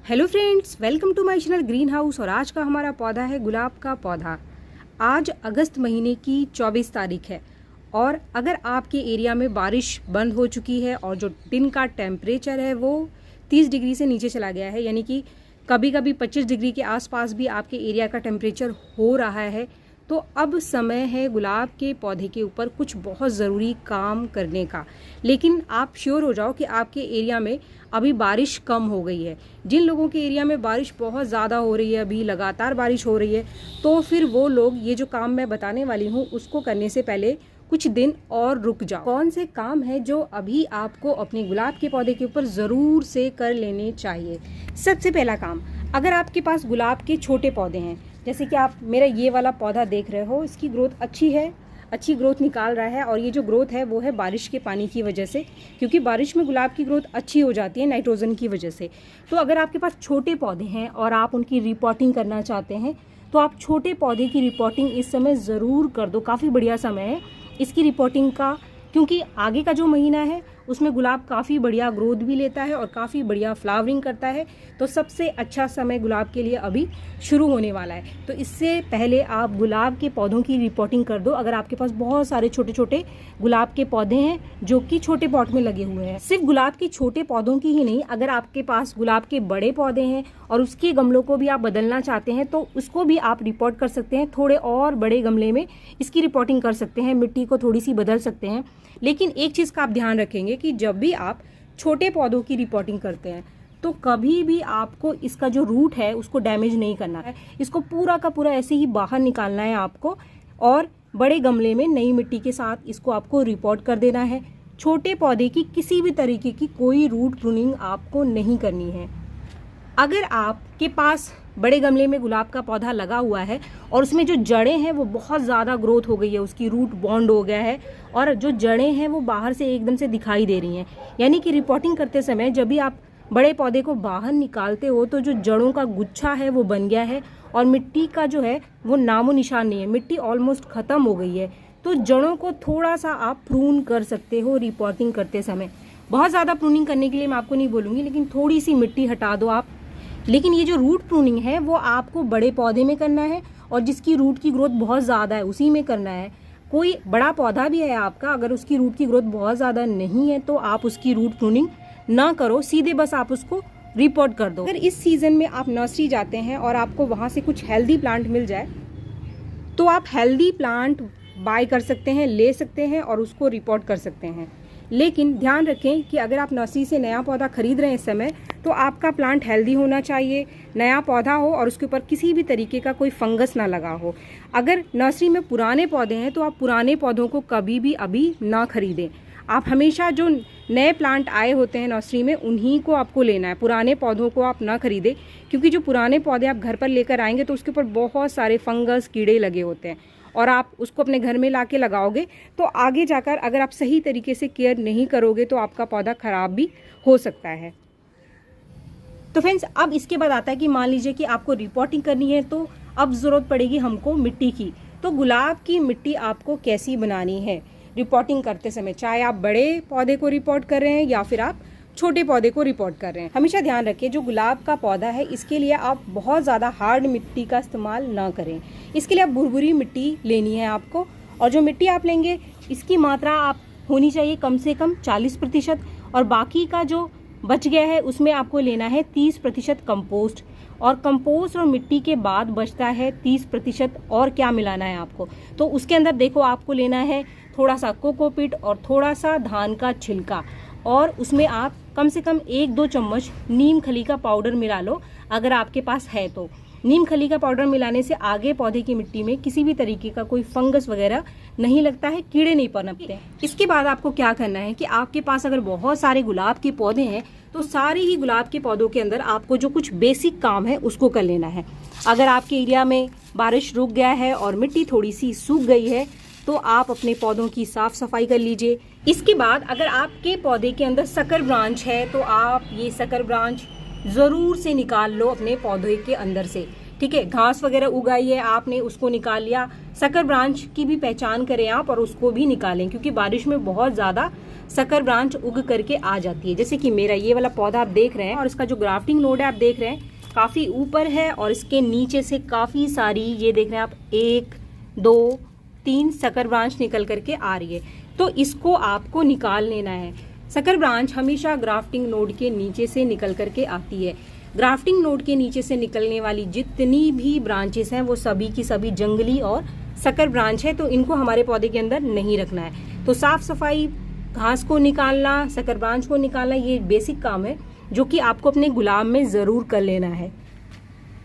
Hello friends, welcome to my channel green house. और आज का हमारा पौधा है गुलाब का पौधा। आज अगस्त महीने की 24 तारीख है और अगर आपके एरिया में बारिश बंद हो चुकी है और जो दिन का टेम्परेचर है वो 30 डिग्री से नीचे चला गया है, यानी कि कभी कभी 25 डिग्री के आसपास भी आपके एरिया का टेम्परेचर हो रहा है, तो अब समय है गुलाब के पौधे के ऊपर कुछ बहुत ज़रूरी काम करने का। लेकिन आप श्योर हो जाओ कि आपके एरिया में अभी बारिश कम हो गई है। जिन लोगों के एरिया में बारिश बहुत ज़्यादा हो रही है, अभी लगातार बारिश हो रही है, तो फिर वो लोग ये जो काम मैं बताने वाली हूँ उसको करने से पहले कुछ दिन और रुक जाओ। कौन से काम है जो अभी आपको अपने गुलाब के पौधे के ऊपर ज़रूर से कर लेने चाहिए। सबसे पहला काम, अगर आपके पास गुलाब के छोटे पौधे हैं, जैसे कि आप मेरा ये वाला पौधा देख रहे हो, इसकी ग्रोथ अच्छी है, अच्छी ग्रोथ निकाल रहा है। और ये जो ग्रोथ है वो है बारिश के पानी की वजह से, क्योंकि बारिश में गुलाब की ग्रोथ अच्छी हो जाती है नाइट्रोजन की वजह से। तो अगर आपके पास छोटे पौधे हैं और आप उनकी रिपोर्टिंग करना चाहते हैं तो आप छोटे पौधे की रिपोर्टिंग इस समय ज़रूर कर दो। काफ़ी बढ़िया समय है इसकी रिपोर्टिंग का, क्योंकि आगे का जो महीना है उसमें गुलाब काफ़ी बढ़िया ग्रोथ भी लेता है और काफ़ी बढ़िया फ्लावरिंग करता है। तो सबसे अच्छा समय गुलाब के लिए अभी शुरू होने वाला है। तो इससे पहले आप गुलाब के पौधों की रिपोर्टिंग कर दो। अगर आपके पास बहुत सारे छोटे छोटे गुलाब के पौधे हैं जो कि छोटे पॉट में लगे हुए हैं, सिर्फ गुलाब के छोटे पौधों की ही नहीं, अगर आपके पास गुलाब के बड़े पौधे हैं और उसके गमलों को भी आप बदलना चाहते हैं तो उसको भी आप रिपोर्ट कर सकते हैं। थोड़े और बड़े गमले में इसकी रिपोर्टिंग कर सकते हैं, मिट्टी को थोड़ी सी बदल सकते हैं। लेकिन एक चीज़ का आप ध्यान रखेंगे कि जब भी आप छोटे पौधों की रिपोर्टिंग करते हैं तो कभी भी आपको इसका जो रूट है उसको डैमेज नहीं करना है। इसको पूरा का पूरा ऐसे ही बाहर निकालना है आपको, और बड़े गमले में नई मिट्टी के साथ इसको आपको रिपोर्ट कर देना है। छोटे पौधे की किसी भी तरीके की कोई रूट प्रूनिंग आपको नहीं करनी है। अगर आपके पास बड़े गमले में गुलाब का पौधा लगा हुआ है और उसमें जो जड़ें हैं वो बहुत ज़्यादा ग्रोथ हो गई है, उसकी रूट बॉन्ड हो गया है और जो जड़ें हैं वो बाहर से एकदम से दिखाई दे रही हैं, यानी कि रिपोर्टिंग करते समय जब भी आप बड़े पौधे को बाहर निकालते हो तो जो जड़ों का गुच्छा है वो बन गया है और मिट्टी का जो है वो नामो निशान नहीं है, मिट्टी ऑलमोस्ट ख़त्म हो गई है। तो जड़ों को थोड़ा सा आप प्रून कर सकते हो रिपोर्टिंग करते समय। बहुत ज़्यादा प्रूनिंग करने के लिए मैं आपको नहीं बोलूँगी, लेकिन थोड़ी सी मिट्टी हटा दो आप। लेकिन ये जो रूट प्रूनिंग है वो आपको बड़े पौधे में करना है और जिसकी रूट की ग्रोथ बहुत ज़्यादा है उसी में करना है। कोई बड़ा पौधा भी है आपका, अगर उसकी रूट की ग्रोथ बहुत ज़्यादा नहीं है तो आप उसकी रूट प्रूनिंग ना करो, सीधे बस आप उसको रिपोर्ट कर दो। अगर इस सीज़न में आप नर्सरी जाते हैं और आपको वहाँ से कुछ हेल्दी प्लांट मिल जाए तो आप हेल्दी प्लांट बाय कर सकते हैं, ले सकते हैं और उसको रिपोर्ट कर सकते हैं। लेकिन ध्यान रखें कि अगर आप नर्सरी से नया पौधा खरीद रहे हैं इस समय, तो आपका प्लांट हेल्दी होना चाहिए, नया पौधा हो और उसके ऊपर किसी भी तरीके का कोई फंगस ना लगा हो। अगर नर्सरी में पुराने पौधे हैं तो आप पुराने पौधों को कभी भी अभी ना खरीदें। आप हमेशा जो नए प्लांट आए होते हैं नर्सरी में उन्हीं को आपको लेना है, पुराने पौधों को आप ना खरीदें, क्योंकि जो पुराने पौधे आप घर पर लेकर आएंगे तो उसके ऊपर बहुत सारे फंगस कीड़े लगे होते हैं और आप उसको अपने घर में लाके लगाओगे तो आगे जाकर अगर आप सही तरीके से केयर नहीं करोगे तो आपका पौधा ख़राब भी हो सकता है। तो फ्रेंड्स, अब इसके बाद आता है कि मान लीजिए कि आपको रिपोर्टिंग करनी है तो अब ज़रूरत पड़ेगी हमको मिट्टी की। तो गुलाब की मिट्टी आपको कैसी बनानी है रिपोर्टिंग करते समय, चाहे आप बड़े पौधे को रिपोर्ट कर रहे हैं या फिर आप छोटे पौधे को रिपोर्ट कर रहे हैं। हमेशा ध्यान रखिए, जो गुलाब का पौधा है इसके लिए आप बहुत ज़्यादा हार्ड मिट्टी का इस्तेमाल ना करें। इसके लिए आप भुरभुरी मिट्टी लेनी है आपको, और जो मिट्टी आप लेंगे इसकी मात्रा आप होनी चाहिए कम से कम 40%, और बाकी का जो बच गया है उसमें आपको लेना है 30% कंपोस्ट। और कंपोस्ट और मिट्टी के बाद बचता है 30%, और क्या मिलाना है आपको, तो उसके अंदर देखो आपको लेना है थोड़ा सा कोकोपीट और थोड़ा सा धान का छिलका, और उसमें आप कम से कम 1-2 चम्मच नीम खली का पाउडर मिला लो अगर आपके पास है तो। नीम खली का पाउडर मिलाने से आगे पौधे की मिट्टी में किसी भी तरीके का कोई फंगस वगैरह नहीं लगता है, कीड़े नहीं पनपते हैं। इसके बाद आपको क्या करना है कि आपके पास अगर बहुत सारे गुलाब के पौधे हैं तो सारे ही गुलाब के पौधों के अंदर आपको जो कुछ बेसिक काम है उसको कर लेना है। अगर आपके एरिया में बारिश रुक गया है और मिट्टी थोड़ी सी सूख गई है तो आप अपने पौधों की साफ सफाई कर लीजिए। इसके बाद अगर आपके पौधे के अंदर सकर ब्रांच है तो आप ये सकर ब्रांच ज़रूर से निकाल लो अपने पौधे के अंदर से, ठीक है। घास वगैरह उगाई है आपने, उसको निकाल लिया, शक्कर ब्रांच की भी पहचान करें आप और उसको भी निकालें, क्योंकि बारिश में बहुत ज़्यादा शक्कर ब्रांच उग करके आ जाती है। जैसे कि मेरा ये वाला पौधा आप देख रहे हैं और इसका जो ग्राफ्टिंग नोड है आप देख रहे हैं काफ़ी ऊपर है और इसके नीचे से काफ़ी सारी, ये देख रहे हैं आप, 1 2 3 शक्कर ब्रांच निकल करके आ रही है। तो इसको आपको निकाल लेना है। शक्कर ब्रांच हमेशा ग्राफ्टिंग नोड के नीचे से निकल करके आती है। ग्राफ्टिंग नोड के नीचे से निकलने वाली जितनी भी ब्रांचेस हैं वो सभी की सभी जंगली और शक्कर ब्रांच है, तो इनको हमारे पौधे के अंदर नहीं रखना है। तो साफ सफाई, घास को निकालना, शक्कर ब्रांच को निकालना, ये बेसिक काम है जो कि आपको अपने गुलाब में ज़रूर कर लेना है।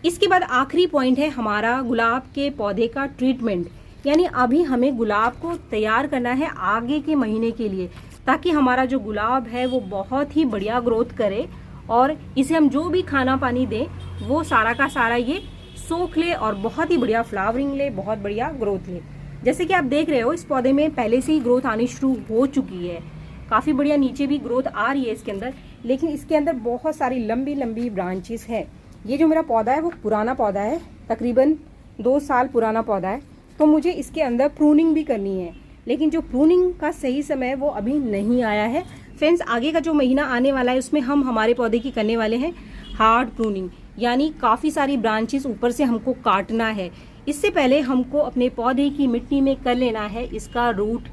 इसके बाद आखिरी पॉइंट है हमारा गुलाब के पौधे का ट्रीटमेंट। यानी अभी हमें गुलाब को तैयार करना है आगे के महीने के लिए, ताकि हमारा जो गुलाब है वो बहुत ही बढ़िया ग्रोथ करे और इसे हम जो भी खाना पानी दें वो सारा का सारा ये सोख ले और बहुत ही बढ़िया फ्लावरिंग ले, बहुत बढ़िया ग्रोथ ले। जैसे कि आप देख रहे हो इस पौधे में पहले से ही ग्रोथ आनी शुरू हो चुकी है, काफ़ी बढ़िया नीचे भी ग्रोथ आ रही है इसके अंदर, लेकिन इसके अंदर बहुत सारी लंबी लंबी ब्रांचेस हैं। ये जो मेरा पौधा है वो पुराना पौधा है, तकरीबन 2 साल पुराना पौधा है, तो मुझे इसके अंदर प्रूनिंग भी करनी है, लेकिन जो प्रूनिंग का सही समय वो अभी नहीं आया है। फ्रेंड्स, आगे का जो महीना आने वाला है उसमें हम हमारे पौधे की करने वाले हैं हार्ड प्रूनिंग, यानी काफ़ी सारी ब्रांचेस ऊपर से हमको काटना है। इससे पहले हमको अपने पौधे की मिट्टी में कर लेना है इसका रूट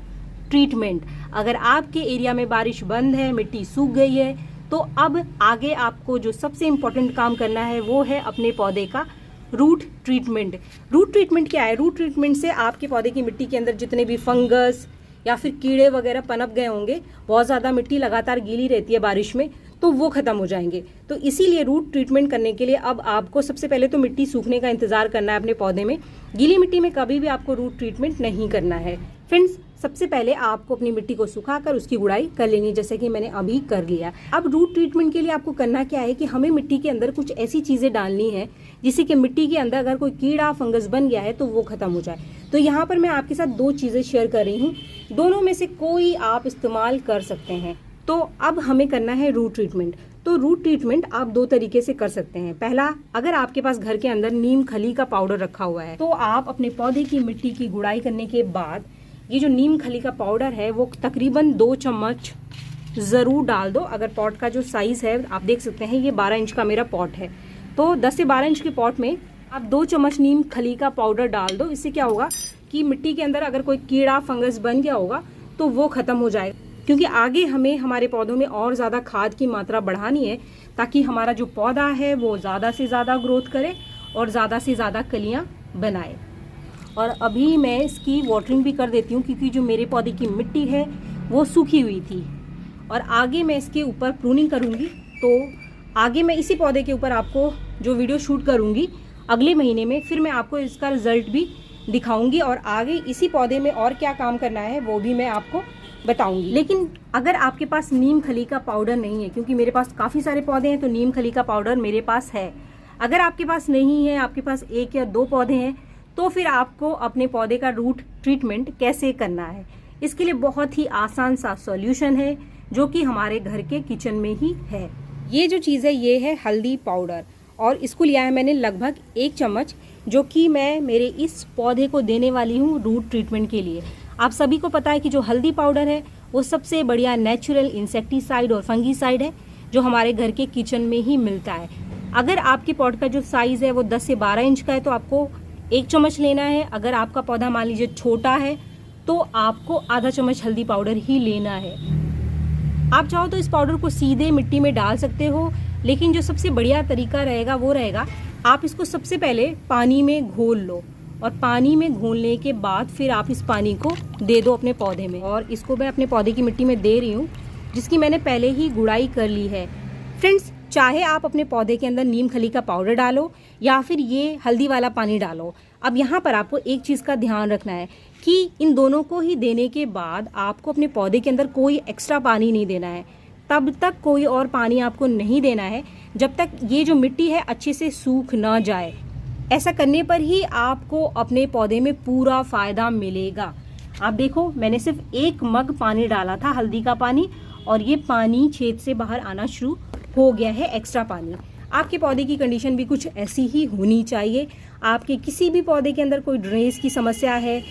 ट्रीटमेंट। अगर आपके एरिया में बारिश बंद है, मिट्टी सूख गई है, तो अब आगे आपको जो सबसे इम्पोर्टेंट काम करना है वो है अपने पौधे का रूट ट्रीटमेंट। रूट ट्रीटमेंट क्या है? रूट ट्रीटमेंट से आपके पौधे की मिट्टी के अंदर जितने भी फंगस या फिर कीड़े वगैरह पनप गए होंगे, बहुत ज़्यादा मिट्टी लगातार गीली रहती है बारिश में, तो वो खत्म हो जाएंगे। तो इसीलिए रूट ट्रीटमेंट करने के लिए अब आपको सबसे पहले तो मिट्टी सूखने का इंतजार करना है अपने पौधे में। गीली मिट्टी में कभी भी आपको रूट ट्रीटमेंट नहीं करना है। फ्रेंड्स, सबसे पहले आपको अपनी मिट्टी को सुखाकर उसकी गुड़ाई कर लेनी है, जैसे कि मैंने अभी कर लिया। अब रूट ट्रीटमेंट के लिए आपको करना क्या है कि हमें मिट्टी के अंदर कुछ ऐसी चीज़ें डालनी है जिससे कि मिट्टी के अंदर अगर कोई कीड़ा फंगस बन गया है तो वो खत्म हो जाए। तो यहाँ पर मैं आपके साथ 2 चीज़ें शेयर कर रही हूँ, दोनों में से कोई आप इस्तेमाल कर सकते हैं। तो अब हमें करना है रूट ट्रीटमेंट। तो रूट ट्रीटमेंट आप 2 तरीके से कर सकते हैं। पहला, अगर आपके पास घर के अंदर नीम खली का पाउडर रखा हुआ है तो आप अपने पौधे की मिट्टी की गुड़ाई करने के बाद ये जो नीम खली का पाउडर है वो तकरीबन 2 चम्मच ज़रूर डाल दो। अगर पॉट का जो साइज़ है आप देख सकते हैं, ये 12 इंच का मेरा पॉट है, तो 10 से 12 इंच के पॉट में आप 2 चम्मच नीम खली का पाउडर डाल दो। इससे क्या होगा कि मिट्टी के अंदर अगर कोई कीड़ा फंगस बन गया होगा तो वो खत्म हो जाएगा, क्योंकि आगे हमें हमारे पौधों में और ज़्यादा खाद की मात्रा बढ़ानी है ताकि हमारा जो पौधा है वो ज़्यादा से ज़्यादा ग्रोथ करे और ज़्यादा से ज़्यादा कलियाँ बनाए। और अभी मैं इसकी वाटरिंग भी कर देती हूँ, क्योंकि जो मेरे पौधे की मिट्टी है वो सूखी हुई थी और आगे मैं इसके ऊपर प्रूनिंग करूँगी। तो आगे मैं इसी पौधे के ऊपर आपको जो वीडियो शूट करूँगी अगले महीने में, फिर मैं आपको इसका रिजल्ट भी दिखाऊंगी और आगे इसी पौधे में और क्या काम करना है वो भी मैं आपको बताऊंगी। लेकिन अगर आपके पास नीम खली का पाउडर नहीं है, क्योंकि मेरे पास काफ़ी सारे पौधे हैं तो नीम खली का पाउडर मेरे पास है, अगर आपके पास नहीं है, आपके पास 1 या 2 पौधे हैं, तो फिर आपको अपने पौधे का रूट ट्रीटमेंट कैसे करना है, इसके लिए बहुत ही आसान सा सॉल्यूशन है जो कि हमारे घर के किचन में ही है। ये जो चीज़ है ये है हल्दी पाउडर और इसको लिया है मैंने लगभग 1 चम्मच, जो कि मैं मेरे इस पौधे को देने वाली हूँ रूट ट्रीटमेंट के लिए। आप सभी को पता है कि जो हल्दी पाउडर है वो सबसे बढ़िया नेचुरल इंसेक्टिसाइड और फंगीसाइड है जो हमारे घर के किचन में ही मिलता है। अगर आपके पॉट का जो साइज़ है वो 10 से 12 इंच का है तो आपको 1 चम्मच लेना है। अगर आपका पौधा मान लीजिए छोटा है तो आपको आधा चम्मच हल्दी पाउडर ही लेना है। आप चाहो तो इस पाउडर को सीधे मिट्टी में डाल सकते हो, लेकिन जो सबसे बढ़िया तरीका रहेगा वो रहेगा आप इसको सबसे पहले पानी में घोल लो और पानी में घोलने के बाद फिर आप इस पानी को दे दो अपने पौधे में। और इसको मैं अपने पौधे की मिट्टी में दे रही हूँ जिसकी मैंने पहले ही गुड़ाई कर ली है। फ्रेंड्स, चाहे आप अपने पौधे के अंदर नीम खली का पाउडर डालो या फिर ये हल्दी वाला पानी डालो। अब यहाँ पर आपको एक चीज़ का ध्यान रखना है कि इन दोनों को ही देने के बाद आपको अपने पौधे के अंदर कोई एक्स्ट्रा पानी नहीं देना है। तब तक कोई और पानी आपको नहीं देना है जब तक ये जो मिट्टी है अच्छे से सूख ना जाए। ऐसा करने पर ही आपको अपने पौधे में पूरा फ़ायदा मिलेगा। आप देखो, मैंने सिर्फ 1 मग पानी डाला था, हल्दी का पानी, और ये पानी छेद से बाहर आना शुरू हो गया है, एक्स्ट्रा पानी। आपके पौधे की कंडीशन भी कुछ ऐसी ही होनी चाहिए। आपके किसी भी पौधे के अंदर कोई ड्रेनेज की समस्या है,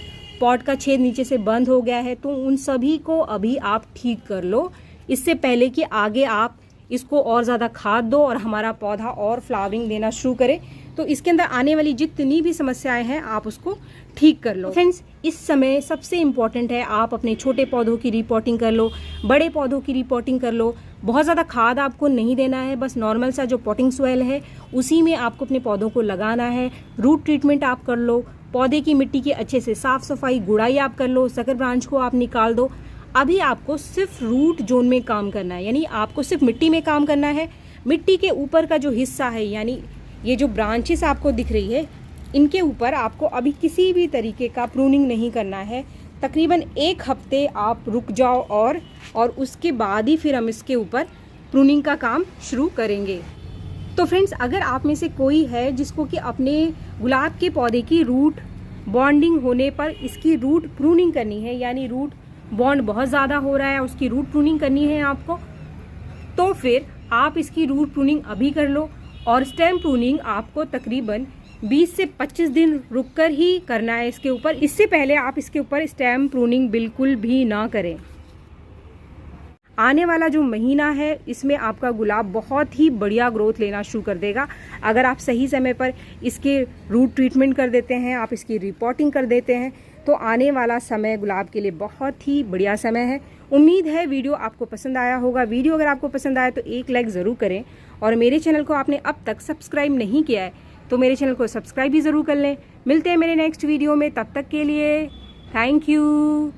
पॉट का छेद नीचे से बंद हो गया है, तो उन सभी को अभी आप ठीक कर लो, इससे पहले कि आगे आप इसको और ज़्यादा खाद दो और हमारा पौधा और फ्लावरिंग देना शुरू करे। तो इसके अंदर आने वाली जितनी भी समस्याएं हैं आप उसको ठीक कर लो। फ्रेंड्स, इस समय सबसे इम्पॉर्टेंट है आप अपने छोटे पौधों की रिपोर्टिंग कर लो, बड़े पौधों की रिपोर्टिंग कर लो। बहुत ज़्यादा खाद आपको नहीं देना है, बस नॉर्मल सा जो पॉटिंग सॉइल है उसी में आपको अपने पौधों को लगाना है। रूट ट्रीटमेंट आप कर लो, पौधे की मिट्टी की अच्छे से साफ सफाई, गुड़ाई आप कर लो, सकर ब्रांच को आप निकाल दो। अभी आपको सिर्फ रूट जोन में काम करना है, यानी आपको सिर्फ मिट्टी में काम करना है। मिट्टी के ऊपर का जो हिस्सा है, यानी ये जो ब्रांचेस आपको दिख रही है, इनके ऊपर आपको अभी किसी भी तरीके का प्रूनिंग नहीं करना है। तकरीबन 1 हफ्ते आप रुक जाओ और उसके बाद ही फिर हम इसके ऊपर प्रूनिंग का काम शुरू करेंगे। तो फ्रेंड्स, अगर आप में से कोई है जिसको कि अपने गुलाब के पौधे की रूट बॉन्डिंग होने पर इसकी रूट प्रूनिंग करनी है, यानी रूट बॉन्ड बहुत ज़्यादा हो रहा है, उसकी रूट प्रूनिंग करनी है आपको, तो फिर आप इसकी रूट प्रूनिंग अभी कर लो। और स्टेम प्रूनिंग आपको तकरीबन 20 से 25 दिन रुककर ही करना है इसके ऊपर। इससे पहले आप इसके ऊपर स्टेम प्रूनिंग बिल्कुल भी ना करें। आने वाला जो महीना है इसमें आपका गुलाब बहुत ही बढ़िया ग्रोथ लेना शुरू कर देगा। अगर आप सही समय पर इसके रूट ट्रीटमेंट कर देते हैं, आप इसकी रिपोर्टिंग कर देते हैं, तो आने वाला समय गुलाब के लिए बहुत ही बढ़िया समय है। उम्मीद है वीडियो आपको पसंद आया होगा। वीडियो अगर आपको पसंद आया तो एक लाइक ज़रूर करें, और मेरे चैनल को आपने अब तक सब्सक्राइब नहीं किया है तो मेरे चैनल को सब्सक्राइब भी ज़रूर कर लें। मिलते हैं मेरे नेक्स्ट वीडियो में, तब तक के लिए थैंक यू।